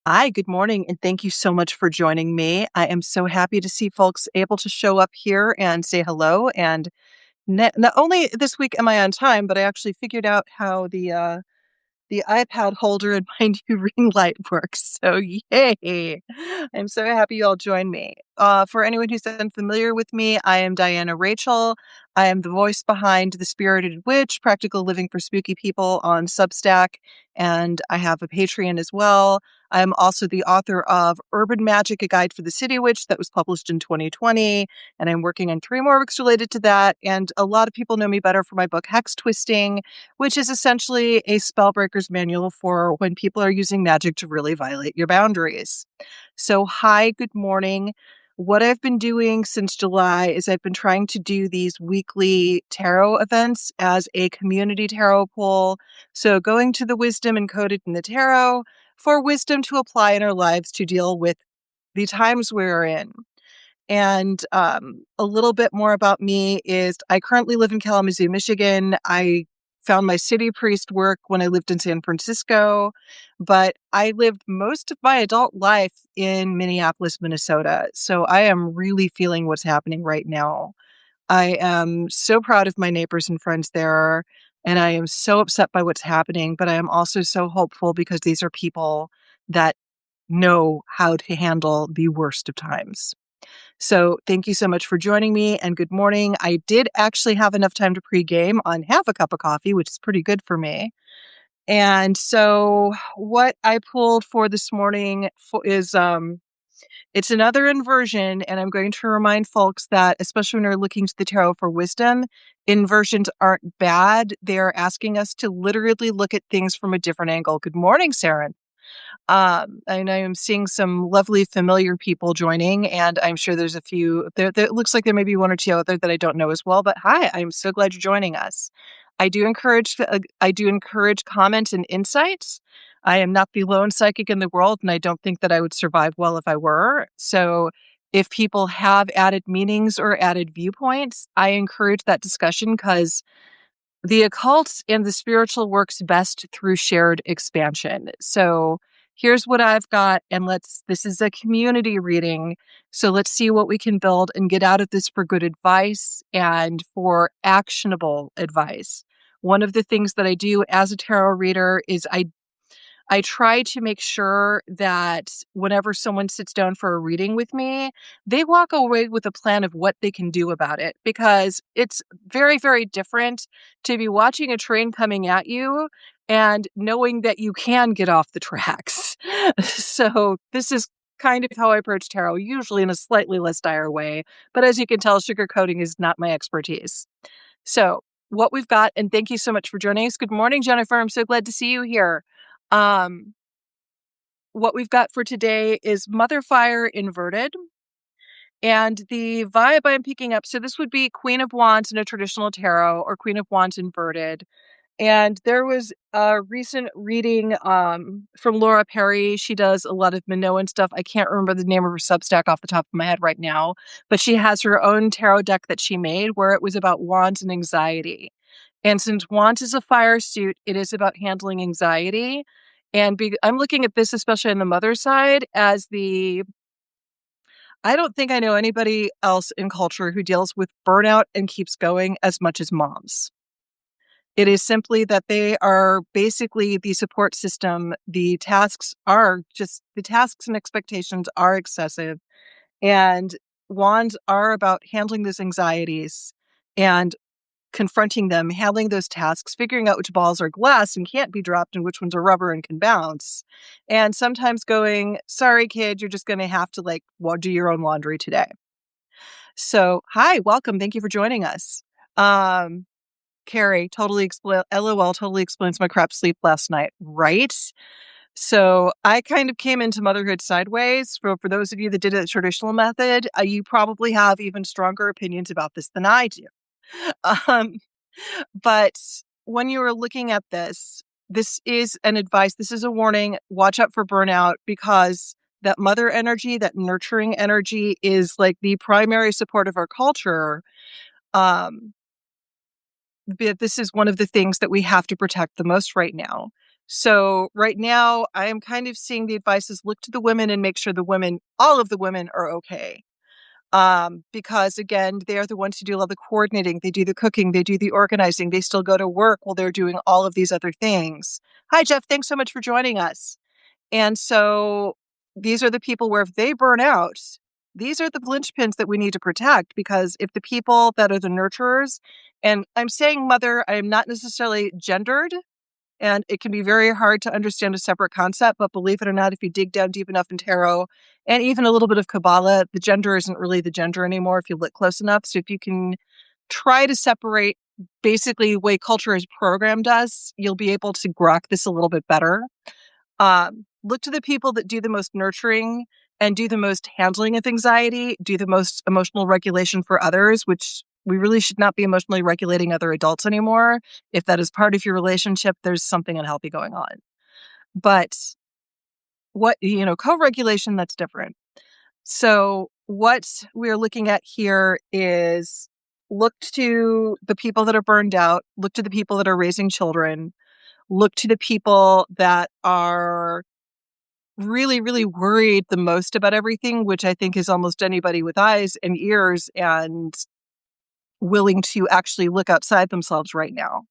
Hi, good morning, and thank you so much for joining me. I am so happy to see folks able to show up here and say hello. And not only this week am I on time, but I actually figured out how the iPad holder and my new ring light works. So yay! I'm so happy you all joined me. For anyone who's unfamiliar with me, I am Diana Rachel. I am the voice behind The Spirited Witch, Practical Living for Spooky People on Substack, and I have a Patreon as well. I am also the author of Urban Magic, A Guide for the City Witch that was published in 2020, and I'm working on 3 more books related to that. And a lot of people know me better for my book Hex Twisting, which is essentially a spellbreaker's manual for when people are using magic to really violate your boundaries. So, hi, good morning. What I've been doing since July is I've been trying to do these weekly tarot events as a community tarot pool. So, going to the wisdom encoded in the tarot for wisdom to apply in our lives to deal with the times we're in. And a little bit more about me is I currently live in Kalamazoo, Michigan. I found my city priest work when I lived in San Francisco, but I lived most of my adult life in Minneapolis, Minnesota. So I am really feeling what's happening right now. I am so proud of my neighbors and friends there, and I am so upset by what's happening, but I am also so hopeful because these are people that know how to handle the worst of times. So thank you so much for joining me and good morning. I did actually have enough time to pregame on half a cup of coffee, which is pretty good for me. And so what I pulled for this morning is it's another inversion, and I'm going to remind folks that especially when you're looking to the tarot for wisdom, inversions aren't bad. They're asking us to literally look at things from a different angle. Good morning, Sarah. And I am seeing some lovely familiar people joining, and I'm sure there's a few there looks like there may be 1 or 2 out there that I don't know as well, but hi, I'm so glad you're joining us. I do encourage comments and insights. I am not the lone psychic in the world, and I don't think that I would survive well if I were. So if people have added meanings or added viewpoints, I encourage that discussion because the occult and the spiritual works best through shared expansion. So here's what I've got, and this is a community reading. So let's see what we can build and get out of this for good advice and for actionable advice. One of the things that I do as a tarot reader is I try to make sure that whenever someone sits down for a reading with me, they walk away with a plan of what they can do about it, because it's very, very different to be watching a train coming at you and knowing that you can get off the tracks. So this is kind of how I approach tarot, usually in a slightly less dire way. But as you can tell, sugarcoating is not my expertise. So what we've got, and thank you so much for joining us. Good morning, Jennifer. I'm so glad to see you here. Um, what we've got for today is Mother Fire inverted. And the vibe I'm picking up, so this would be Queen of Wands in a traditional tarot or Queen of Wands inverted. And there was a recent reading from Laura Perry. She does a lot of Minoan stuff. I can't remember the name of her Substack off the top of my head right now, but she has her own tarot deck that she made where it was about wands and anxiety. And since wands is a fire suit, it is about handling anxiety. And I'm looking at this, especially on the mother side, as I don't think I know anybody else in culture who deals with burnout and keeps going as much as moms. It is simply that they are basically the support system. The tasks and expectations are excessive. And wands are about handling those anxieties and confronting them, handling those tasks, figuring out which balls are glass and can't be dropped and which ones are rubber and can bounce. And sometimes going, sorry, kid, you're just going to have to do your own laundry today. So, hi, welcome. Thank you for joining us. Carrie, LOL totally explains my crap sleep last night, right? So I kind of came into motherhood sideways. For those of you that did it the traditional method, you probably have even stronger opinions about this than I do. Um, but when you are looking at this is an advice. This is a warning. Watch out for burnout, because that mother energy, that nurturing energy is like the primary support of our culture. But this is one of the things that we have to protect the most right now. So right now, I am kind of seeing the advice is look to the women and make sure all of the women are okay. Because again, they are the ones who do all the coordinating. They do the cooking. They do the organizing. They still go to work while they're doing all of these other things. Hi, Jeff. Thanks so much for joining us. And so these are the people where if they burn out, these are the linchpins that we need to protect, because if the people that are the nurturers, and I'm saying mother, I am not necessarily gendered, and it can be very hard to understand a separate concept, but believe it or not, if you dig down deep enough in tarot and even a little bit of Kabbalah, the gender isn't really the gender anymore if you look close enough. So if you can try to separate basically the way culture is programmed us, you'll be able to grok this a little bit better. Look to the people that do the most nurturing and do the most handling of anxiety, do the most emotional regulation for others, which we really should not be emotionally regulating other adults anymore. If that is part of your relationship, there's something unhealthy going on. But co-regulation, that's different. So what we're looking at here is look to the people that are burned out, look to the people that are raising children, look to the people that are really, really worried the most about everything, which I think is almost anybody with eyes and ears and willing to actually look outside themselves right now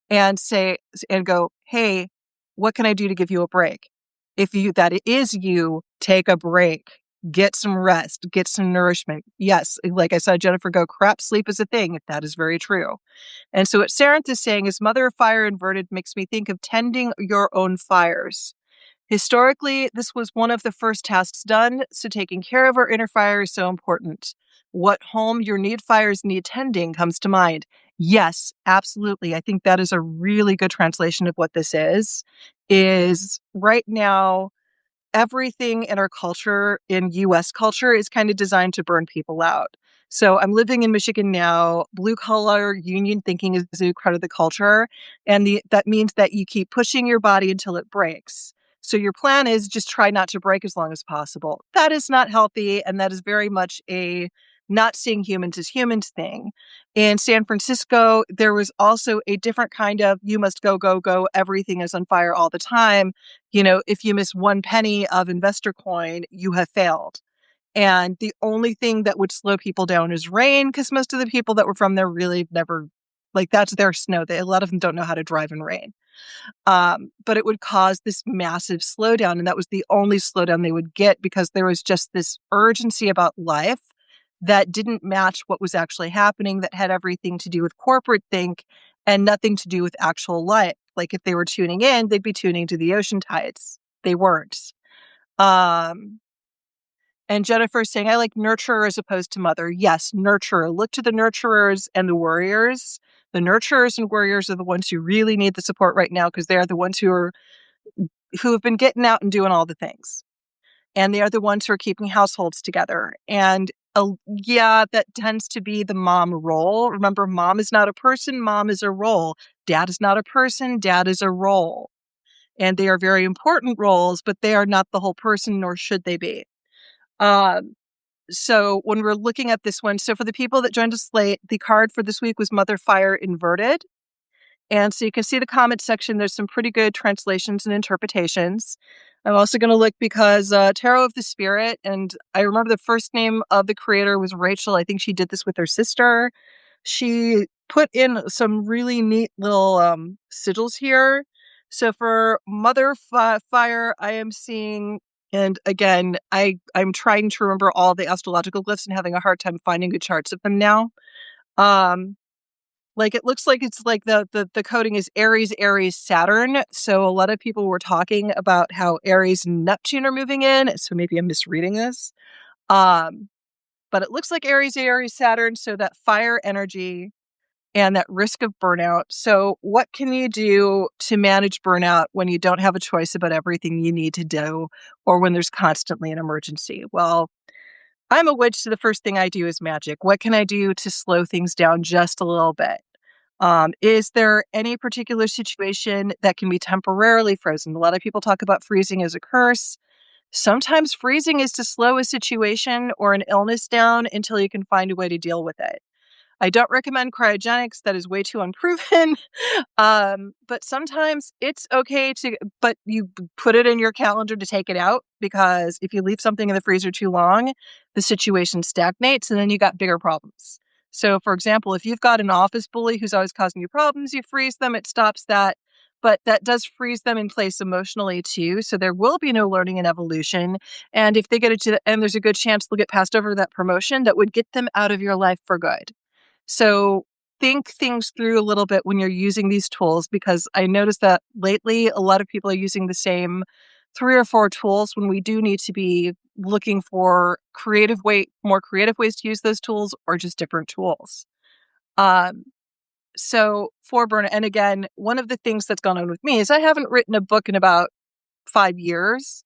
and say and go, hey, what can I do to give you a break? If that is you, take a break, get some rest, get some nourishment. Yes, like I said, Jennifer, go crap sleep is a thing. That is very true. And so what Sarenth is saying is mother of fire inverted makes me think of tending your own fires. Historically, this was one of the first tasks done, so taking care of our inner fire is so important. What home your need fires need tending comes to mind. Yes, absolutely. I think that is a really good translation of what this is right now everything in our culture, in US culture, is kind of designed to burn people out. So I'm living in Michigan now. Blue collar union thinking is a part of the culture. And that means that you keep pushing your body until it breaks. So your plan is just try not to break as long as possible. That is not healthy. And that is very much a not seeing humans as humans thing. In San Francisco, there was also a different kind of you must go, go, go. Everything is on fire all the time. If you miss one penny of investor coin, you have failed. And the only thing that would slow people down is rain, because most of the people that were from there really never, like, that's their snow. A lot of them don't know how to drive in rain. But it would cause this massive slowdown. And that was the only slowdown they would get because there was just this urgency about life that didn't match what was actually happening, that had everything to do with corporate think and nothing to do with actual life. Like if they were tuning in, they'd be tuning to the ocean tides. They weren't. Um, and Jennifer's saying, I like nurturer as opposed to mother. Yes, nurturer. Look to the nurturers and the warriors. The nurturers and warriors are the ones who really need the support right now because they are the ones who have been getting out and doing all the things. And they are the ones who are keeping households together. And that tends to be the mom role. Remember, mom is not a person, mom is a role. Dad is not a person, dad is a role. And they are very important roles, but they are not the whole person, nor should they be. So when we're looking at this one, so for the people that joined us late, the card for this week was Mother Fire Inverted. And so you can see the comment section. There's some pretty good translations and interpretations. I'm also going to look because Tarot of the Spirit, and I remember the first name of the creator was Rachel. I think she did this with her sister. She put in some really neat little sigils here. So for Mother Fire, I am seeing, and again, I'm trying to remember all the astrological glyphs and having a hard time finding good charts of them now. Like it looks like it's like the coding is Aries, Saturn. So a lot of people were talking about how Aries and Neptune are moving in. So maybe I'm misreading this. But it looks like Aries, Saturn. So that fire energy and that risk of burnout. So what can you do to manage burnout when you don't have a choice about everything you need to do or when there's constantly an emergency? Well, I'm a witch, so the first thing I do is magic. What can I do to slow things down just a little bit? Is there any particular situation that can be temporarily frozen? A lot of people talk about freezing as a curse. Sometimes freezing is to slow a situation or an illness down until you can find a way to deal with it. I don't recommend cryogenics. That is way too unproven. But sometimes it's okay but you put it in your calendar to take it out, because if you leave something in the freezer too long, the situation stagnates and then you got bigger problems. So, for example, if you've got an office bully who's always causing you problems, you freeze them, it stops that. But that does freeze them in place emotionally too. So there will be no learning and evolution. And if they get it to the end, there's a good chance they'll get passed over that promotion that would get them out of your life for good. So think things through a little bit when you're using these tools, because I noticed that lately a lot of people are using the same 3 or 4 tools when we do need to be looking for more creative ways to use those tools, or just different tools. Um, so for burnout, and again, one of the things that's gone on with me is I haven't written a book in about 5 years.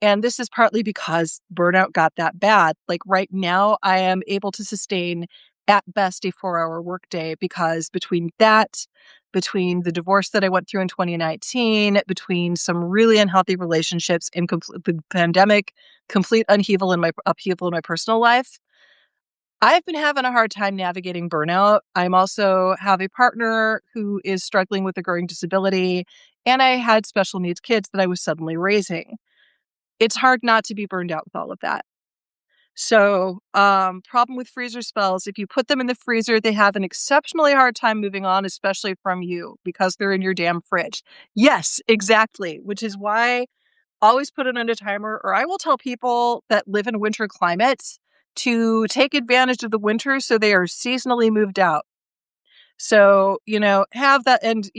And this is partly because burnout got that bad. Like right now, I am able to sustain at best a 4-hour workday, because between the divorce that I went through in 2019, between some really unhealthy relationships and the pandemic, complete upheaval in my personal life, I've been having a hard time navigating burnout. I'm also have a partner who is struggling with a growing disability, and I had special needs kids that I was suddenly raising. It's hard not to be burned out with all of that. So, problem with freezer spells, if you put them in the freezer, they have an exceptionally hard time moving on, especially from you, because they're in your damn fridge. Yes, exactly, which is why always put it on a timer, or I will tell people that live in winter climates to take advantage of the winter so they are seasonally moved out. So, have that. And,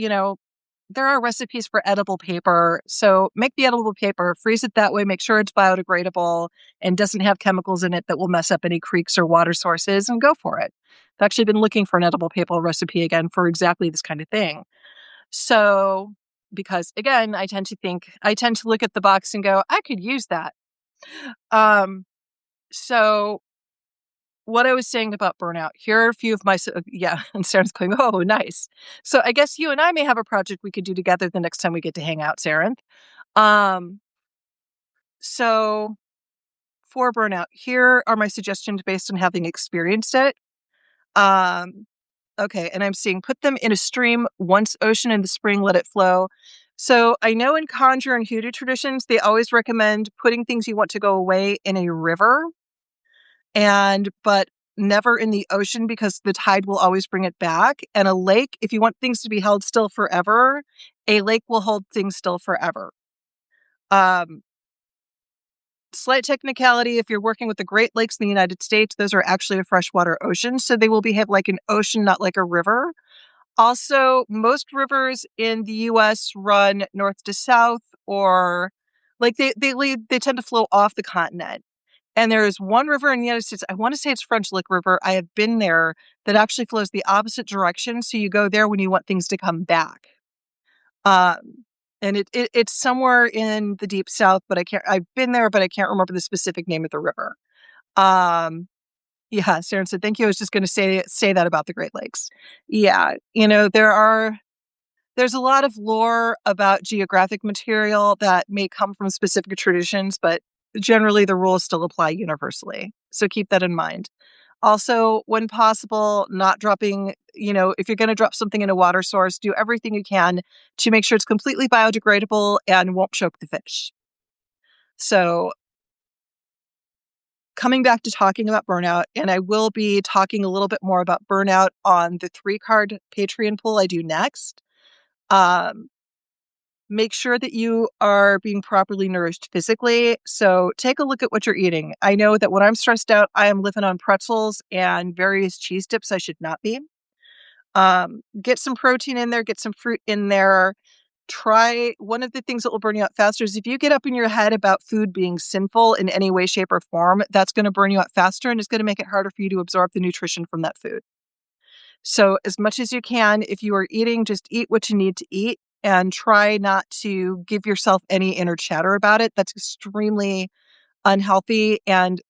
there are recipes for edible paper. So make the edible paper, freeze it that way, make sure it's biodegradable and doesn't have chemicals in it that will mess up any creeks or water sources, and go for it. I've actually been looking for an edible paper recipe again for exactly this kind of thing. So, because again, I tend to look at the box and go, I could use that. Um, so what I was saying about burnout, here are a few of yeah, and Sarah's going, oh, nice. So I guess you and I may have a project we could do together the next time we get to hang out, Sarah. Um, so for burnout, here are my suggestions based on having experienced it. Um, okay, and I'm seeing put them in a stream, once ocean in the spring, let it flow. So I know in conjure and hoodoo traditions, they always recommend putting things you want to go away in a river, but never in the ocean, because the tide will always bring it back. And a lake, if you want things to be held still forever, a lake will hold things still forever. Um, Slight technicality, if you're working with the Great Lakes in the United States, those are actually a freshwater ocean, so they will behave like an ocean, not like a river. Also, most rivers in the US run north to south, or like they tend to flow off the continent. And there is one river in the United States, I want to say it's French Lick River, I have been there, that actually flows the opposite direction, so you go there when you want things to come back. Um, and it's somewhere in the deep south, but I've been there, but I can't remember the specific name of the river. Um, yeah, Sharon said, thank you. I was just going to say that about the Great Lakes. Yeah, there's a lot of lore about geographic material that may come from specific traditions, but generally the rules still apply universally. So keep that in mind. Also, when possible, not dropping, if you're going to drop something in a water source, do everything you can to make sure it's completely biodegradable and won't choke the fish. So coming back to talking about burnout, and I will be talking a little bit more about burnout on the 3-card Patreon pool I do next. Um, Make sure that you are being properly nourished physically. So take a look at what you're eating. I know that when I'm stressed out, I am living on pretzels and various cheese dips I should not be. Get some protein in there, get some fruit in there. Try one of the things that will burn you out faster is if you get up in your head about food being sinful in any way, shape, or form, that's going to burn you out faster, and it's going to make it harder for you to absorb the nutrition from that food. So as much as you can, if you are eating, just eat what you need to eat and try not to give yourself any inner chatter about it. That's extremely unhealthy. And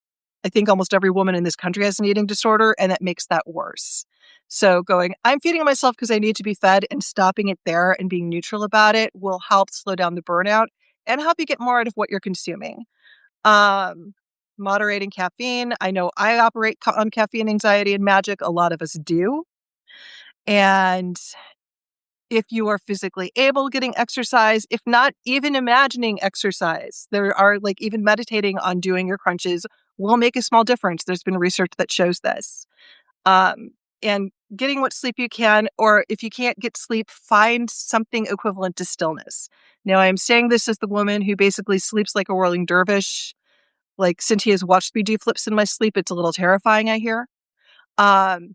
I think almost every woman in this country has an eating disorder, and that makes that worse. So going, I'm feeding myself because I need to be fed, and stopping it there and being neutral about it will help slow down the burnout and help you get more out of what you're consuming. Um, moderating caffeine. I know I operate on caffeine anxiety and magic. A lot of us do. And if you are physically able, getting exercise, if not even imagining exercise, there are like even meditating on doing your crunches will make a small difference. There's been research that shows this. Um, and getting what sleep you can, or if you can't get sleep, find something equivalent to stillness. Now, I'm saying this as the woman who basically sleeps like a whirling dervish. Like Cynthia's watched me do flips in my sleep. It's a little terrifying, I hear. Um,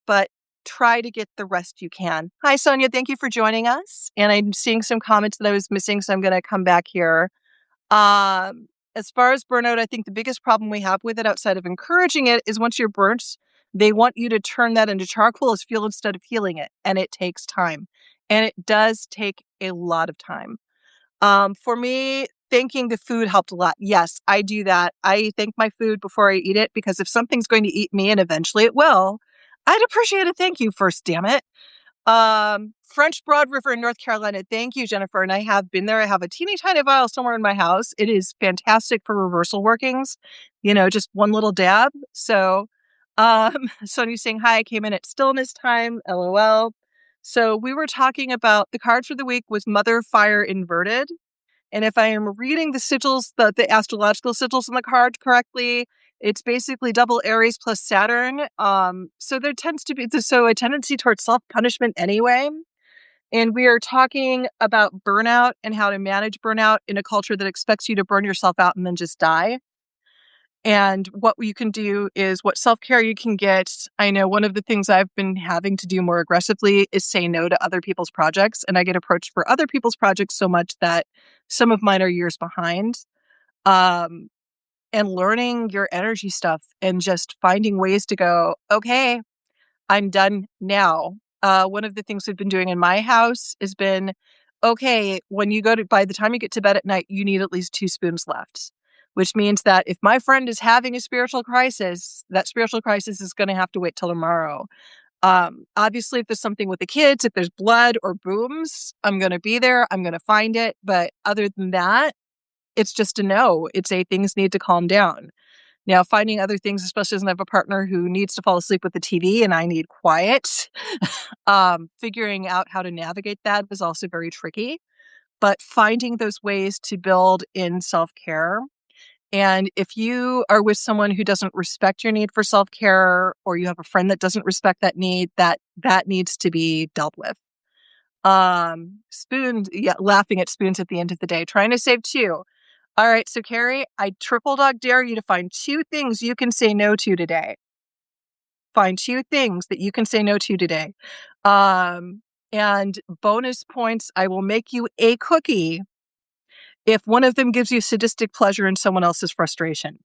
but try to get the rest you can. Hi, Sonia. Thank you for joining us. And I'm seeing some comments that I was missing, so I'm going to come back here. As far as burnout, I think the biggest problem we have with it outside of encouraging it is once you're burnt, they want you to turn that into charcoal as fuel instead of healing it. And it takes time. And it does take a lot of time. For me, thanking the food helped a lot. Yes, I do that. I thank my food before I eat it because if something's going to eat me, and eventually it will, I'd appreciate a thank you first, damn it. French Broad River in North Carolina. Thank you, Jennifer. And I have been there. I have a teeny tiny vial somewhere in my house. It is fantastic for reversal workings, just one little dab. So, Sonya's saying, hi, I came in at stillness time. LOL. So we were talking about the card for the week was Mother Fire Inverted. And if I am reading the sigils, the astrological sigils on the card correctly, it's basically double Aries plus Saturn. So there tends to be a tendency towards self-punishment anyway. And we are talking about burnout and how to manage burnout in a culture that expects you to burn yourself out and then just die. And what you can do is what self-care you can get. I know one of the things I've been having to do more aggressively is say no to other people's projects. And I get approached for other people's projects so much that some of mine are years behind. And learning your energy stuff and just finding ways to go, okay, I'm done now. One of the things we've been doing in my house has been, okay, by the time you get to bed at night, you need at least 2 spoons left, which means that if my friend is having a spiritual crisis, that spiritual crisis is going to have to wait till tomorrow. Obviously, if there's something with the kids, if there's blood or booms, I'm going to be there. I'm going to find it. But other than that, it's just a no. It's things need to calm down. Now, finding other things, especially as I have a partner who needs to fall asleep with the TV and I need quiet, figuring out how to navigate that is also very tricky. But finding those ways to build in self-care. And if you are with someone who doesn't respect your need for self-care, or you have a friend that doesn't respect that need, that needs to be dealt with. Laughing at spoons at the end of the day, trying to save 2. All right, so Carrie, I triple dog dare you to find 2 things you can say no to today. Find 2 things that you can say no to today. And bonus points, I will make you a cookie if one of them gives you sadistic pleasure in someone else's frustration.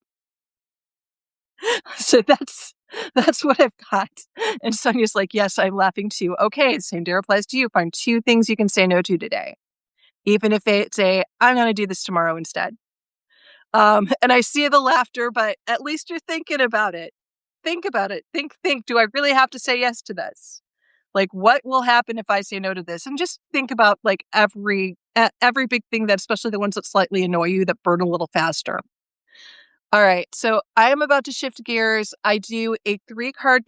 So that's what I've got. And Sonia's like, yes, I'm laughing too. Okay, same dare applies to you. Find 2 things you can say no to today. Even if it's I'm going to do this tomorrow instead. And I see the laughter, but at least you're thinking about it. Think about it. Think, do I really have to say yes to this? Like, what will happen if I say no to this? And just think about like every big thing that, especially the ones that slightly annoy you, that burn a little faster. All right. So I am about to shift gears. I do a 3-card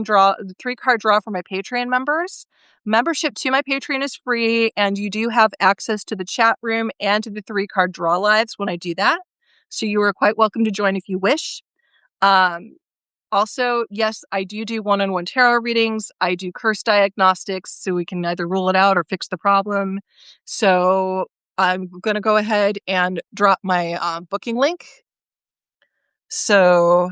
draw for my Patreon members. Membership to my Patreon is free, and you do have access to the chat room and to the 3-card draw lives when I do that. So you are quite welcome to join if you wish. Also, yes, I do one-on-one tarot readings. I do curse diagnostics, so we can either rule it out or fix the problem. So I'm going to go ahead and drop my booking link. So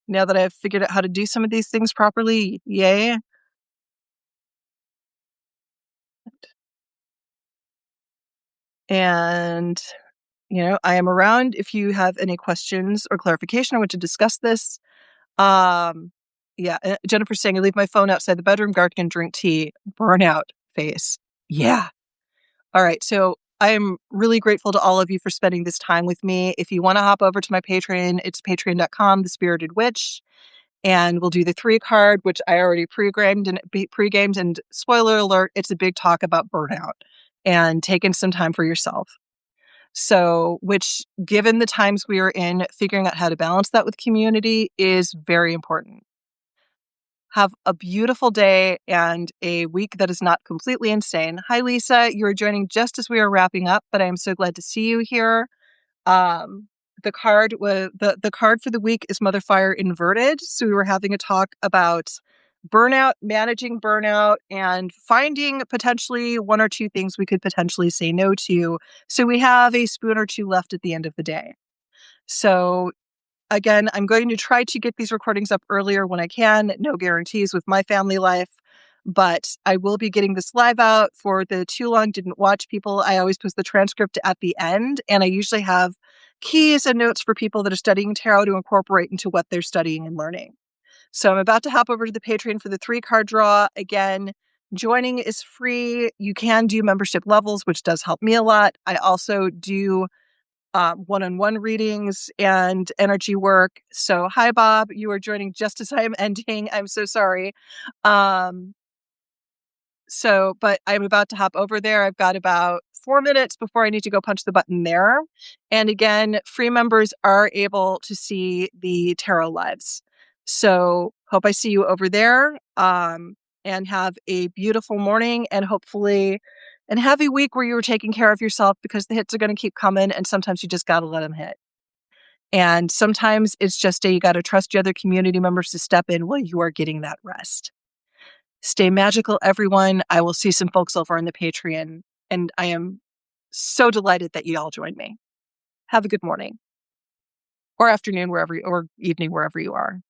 now that I've figured out how to do some of these things properly, yay. And, I am around if you have any questions or clarification. I want to discuss this. Jennifer's saying, I leave my phone outside the bedroom, garden and drink tea. Burnout face. Yeah. All right. So I am really grateful to all of you for spending this time with me. If you want to hop over to my Patreon, it's patreon.com, The Spirited Witch. And we'll do the 3-card, which I already pre-gamed. And spoiler alert, it's a big talk about burnout and taking some time for yourself. So, which given the times we are in, figuring out how to balance that with community is very important. Have a beautiful day and a week that is not completely insane. Hi, Lisa. You are joining just as we are wrapping up, but I am so glad to see you here. Um, the card for the week is Mother Fire inverted. So we were having a talk about burnout, managing burnout, and finding potentially one or two things we could potentially say no to. So we have a spoon or two left at the end of the day. So again, I'm going to try to get these recordings up earlier when I can. No guarantees with my family life, but I will be getting this live out for the too long didn't watch people. I always post the transcript at the end, and I usually have keys and notes for people that are studying tarot to incorporate into what they're studying and learning. So I'm about to hop over to the Patreon for the 3-card draw. Again, joining is free. You can do membership levels, which does help me a lot. I also do one-on-one readings and energy work. So hi, Bob. You are joining just as I am ending. I'm so sorry. Um, but I'm about to hop over there. I've got about 4 minutes before I need to go punch the button there. And again, free members are able to see the tarot lives. So hope I see you over there. And have a beautiful morning and hopefully and have a week where you were taking care of yourself because the hits are going to keep coming and sometimes you just got to let them hit. And sometimes it's just you got to trust your other community members to step in while you are getting that rest. Stay magical, everyone. I will see some folks over on the Patreon, and I am so delighted that you all joined me. Have a good morning or afternoon, or evening, wherever you are.